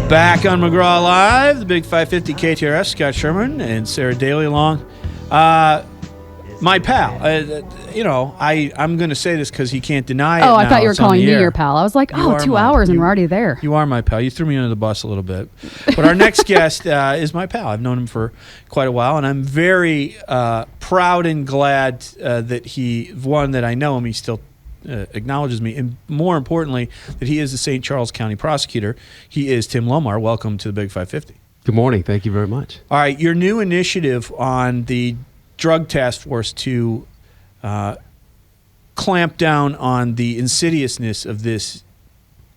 Back on McGraw Live, the Big 550 KTRS, Scott Sherman and Sarah Daly along. My pal, I'm going to say this because he can't deny it. Oh, I thought you were calling me your pal. I was like, 2 hours and we're already there. You are my pal. You threw me under the bus a little bit. But our next guest is my pal. I've known him for quite a while, and I'm very proud and glad that I know him. He still acknowledges me, and more importantly, that he is the St. Charles County Prosecutor. He is Tim Lomar. Welcome to the Big 550. Good morning. Thank you very much. All right, your new initiative on the Drug Task Force to clamp down on the insidiousness of this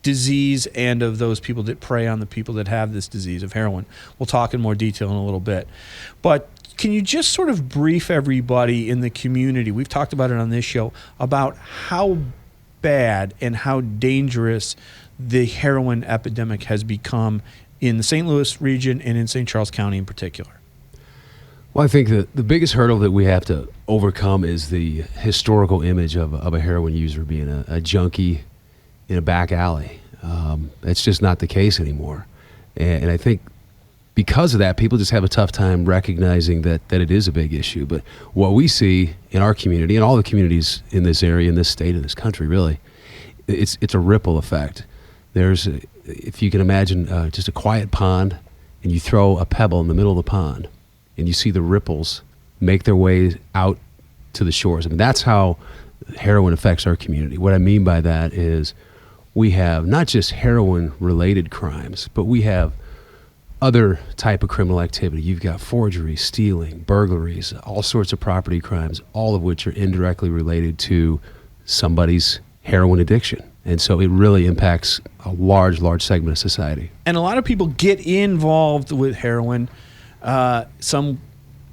disease and of those people that prey on the people that have this disease of heroin. We'll talk in more detail in a little bit. But can you just sort of brief everybody in the community, we've talked about it on this show, about how bad and how dangerous the heroin epidemic has become in the St. Louis region and in St. Charles County in particular? Well, I think that the biggest hurdle that we have to overcome is the historical image of a heroin user being a junkie in a back alley. It's just not the case anymore. And I think because of that, people just have a tough time recognizing that it is a big issue. But what we see in our community, and all the communities in this area, in this state, in this country, really, it's a ripple effect. If you can imagine just a quiet pond, and you throw a pebble in the middle of the pond, and you see the ripples make their way out to the shores. I mean, that's how heroin affects our community. What I mean by that is we have not just heroin-related crimes, but we have other type of criminal activity. You've got forgery, stealing, burglaries, all sorts of property crimes, all of which are indirectly related to somebody's heroin addiction. And so it really impacts a large segment of society. And a lot of people get involved with heroin. Some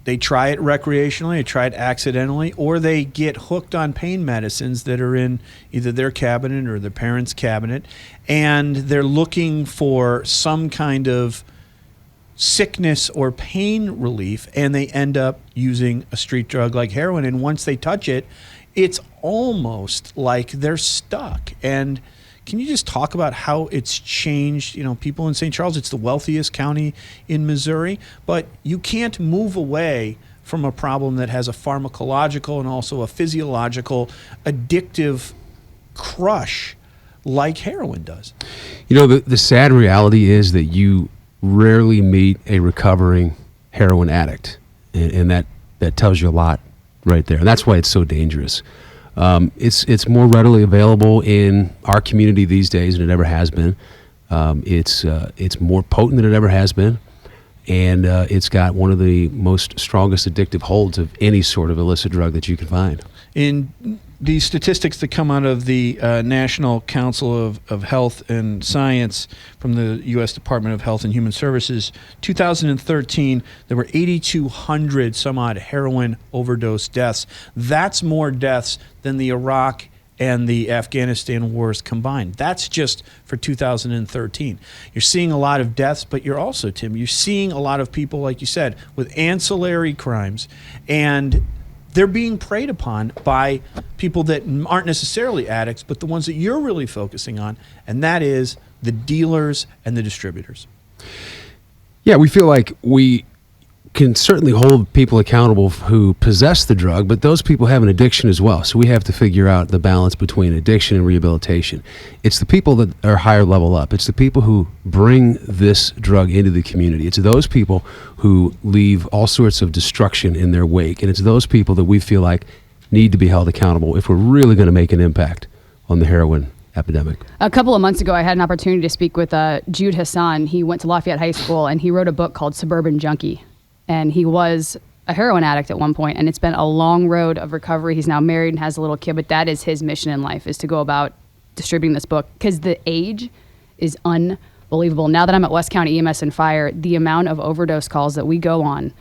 they try it recreationally, they try it accidentally, or they get hooked on pain medicines that are in either their cabinet or their parents' cabinet, and they're looking for some kind of sickness or pain relief, and they end up using a street drug like heroin. And once they touch it, it's almost like they're stuck. And can you just talk about how it's changed? You know, people in St. Charles, it's the wealthiest county in Missouri, but you can't move away from a problem that has a pharmacological and also a physiological addictive crush like heroin does. You know, the sad reality is that you rarely meet a recovering heroin addict, and that tells you a lot right there. And that's why it's so dangerous. It's more readily available in our community these days than it ever has been. It's more potent than it ever has been, and it's got one of the most strongest addictive holds of any sort of illicit drug that you can find. In the statistics that come out of the National Council of Health and Science from the U.S. Department of Health and Human Services, 2013, there were 8,200 some odd heroin overdose deaths. That's more deaths than the Iraq and the Afghanistan wars combined. That's just for 2013. You're seeing a lot of deaths, but you're also, Tim, you're seeing a lot of people, like you said, with ancillary crimes, and they're being preyed upon by people that aren't necessarily addicts, but the ones that you're really focusing on, and that is the dealers and the distributors. Yeah, we feel like we can certainly hold people accountable who possess the drug, but those people have an addiction as well. So we have to figure out the balance between addiction and rehabilitation. It's the people that are higher level up. It's the people who bring this drug into the community. It's those people who leave all sorts of destruction in their wake. And it's those people that we feel like need to be held accountable if we're really going to make an impact on the heroin epidemic. A couple of months ago, I had an opportunity to speak with Jude Hassan. He went to Lafayette High School, and he wrote a book called Suburban Junkie. And he was a heroin addict at one point, and it's been a long road of recovery. He's now married and has a little kid, but that is his mission in life, is to go about distributing this book, because the age is unbelievable. Now that I'm at West County EMS and Fire, the amount of overdose calls that we go on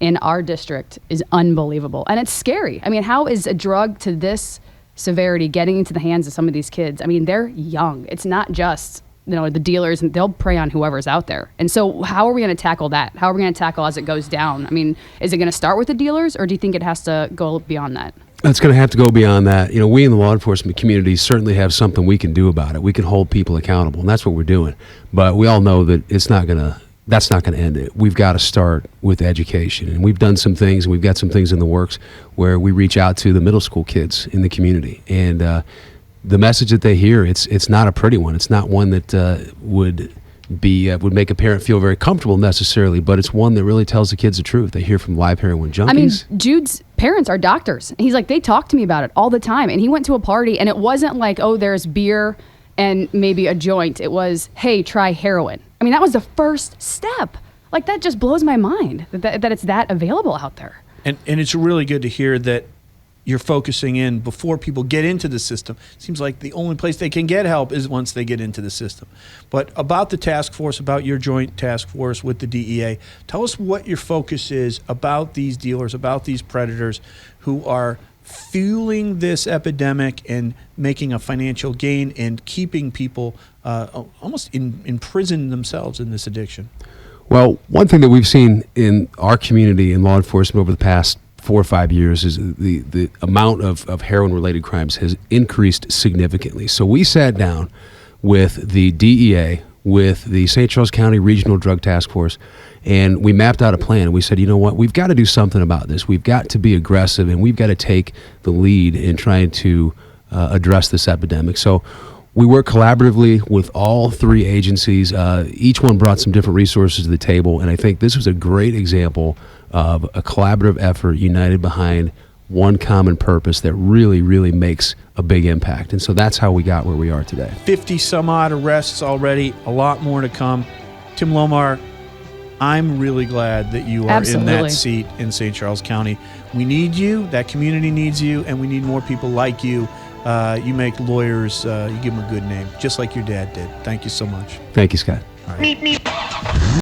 in our district is unbelievable. And it's scary. I mean, how is a drug to this severity getting into the hands of some of these kids? I mean, they're young. It's not just the dealers, and they'll prey on whoever's out there. And so how are we going to tackle that? How are we going to tackle as it goes down? I mean, is it going to start with the dealers, or do you think it has to go beyond that? It's going to have to go beyond that. You know, we in the law enforcement community certainly have something we can do about it. We can hold people accountable, and that's what we're doing. But we all know that that's not going to end it. We've got to start with education, and we've done some things, and we've got some things in the works where we reach out to the middle school kids in the community, and the message that they hear, it's not a pretty one. It's not one that would make a parent feel very comfortable necessarily, but it's one that really tells the kids the truth. They hear from live heroin junkies. I mean, Jude's parents are doctors. He's like, they talk to me about it all the time. And he went to a party, and it wasn't like, oh, there's beer and maybe a joint. It was, hey, try heroin. I mean, that was the first step. Like, that just blows my mind that it's that available out there. And it's really good to hear that you're focusing in before people get into the system. It seems like the only place they can get help is once they get into the system. But about the task force, about your joint task force with the DEA, tell us what your focus is about these dealers, about these predators who are fueling this epidemic and making a financial gain and keeping people almost imprisoned themselves in this addiction. Well, one thing that we've seen in our community in law enforcement over the past 4 or 5 years is the amount of heroin-related crimes has increased significantly. So we sat down with the DEA, with the St. Charles County Regional Drug Task Force, and we mapped out a plan. We said, you know what, we've got to do something about this. We've got to be aggressive, and we've got to take the lead in trying to address this epidemic. So we work collaboratively with all 3 agencies. Each one brought some different resources to the table, and I think this was a great example of a collaborative effort united behind one common purpose that really, really makes a big impact. And so that's how we got where we are today. 50 some odd arrests already, a lot more to come. Tim Lomar, I'm really glad that you are in that seat in St. Charles County. We need you, that community needs you, and we need more people like you. You make lawyers, you give them a good name, just like your dad did. Thank you so much. Thank you, Scott. All right.